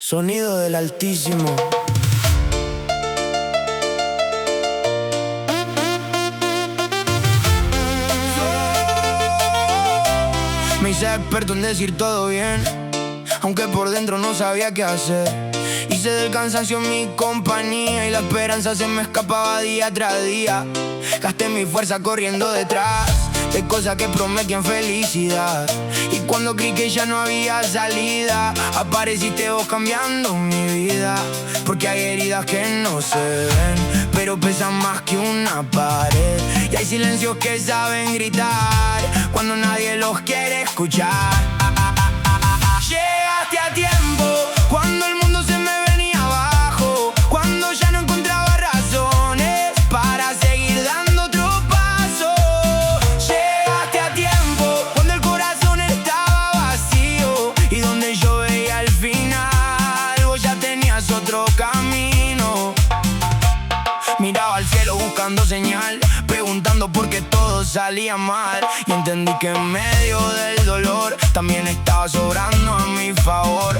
Sonido del Altísimo. Me hice experto en decir todo bien, aunque por dentro no sabía qué hacer. Hice del cansancio mi compañía y la esperanza se me escapaba día tras día. Gasté mi fuerza corriendo detrás de cosas que prometían felicidad. Y cuando creí que ya no había salida, apareciste vos cambiando mi vida. Porque hay heridas que no se ven, pero pesan más que una pared. Y hay silencios que saben gritar cuando nadie los quiere escuchar. Llegaste a tiempo cuando el mundo se me venía abajo, cuando ya no encontraba razones para seguir dando otro paso. Llegaste a tiempo cuando el corazón estaba vacío y donde yo veía el final, vos ya tenías otro camino. Miraba al cielo buscando señal, preguntando por qué todo salía mal. Y entendí que en medio del dolor también estaba sobrando a mi favor.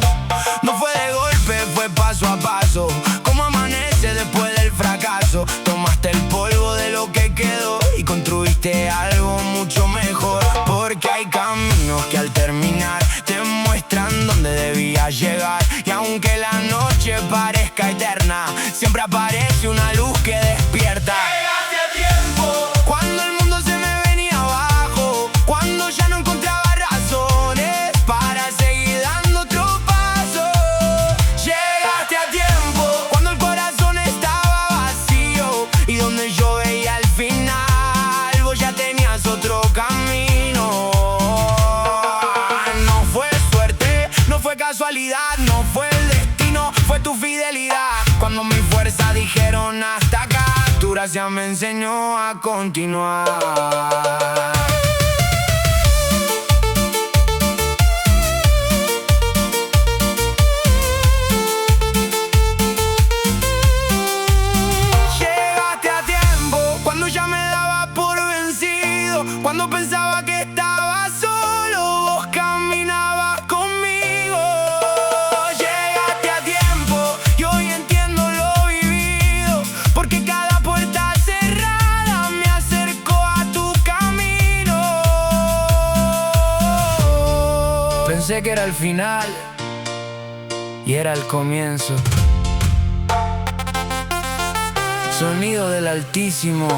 No fue de golpe, fue paso a paso, como amanece después del fracaso. Tomaste el polvo de lo que quedó y construiste algo mucho mejor. Porque hay caminos que al terminar te muestran dónde debías llegar. Y aunque la noche parezca eterna, siempre aparece una luz que despierta. Llegaste a tiempo cuando el mundo se me venía abajo, cuando ya no encontraba razones para seguir dando otro paso. Llegaste a tiempo cuando el corazón estaba vacío y donde yo veía el final, vos ya tenías otro camino. No fue suerte, no fue casualidad, no fue el destino, fue tu fidelidad. Cuando mi fuerza dijeron hasta acá, tu gracia me enseñó a continuar. Llegaste a tiempo cuando ya me daba por vencido, cuando pensaba que estaba solo, vos caminabas conmigo. Llegaste a tiempo y hoy entiendo lo vivido, porque cada puerta cerrada me acercó a tu camino. Pensé que era el final y era el comienzo. Sonido del Altísimo.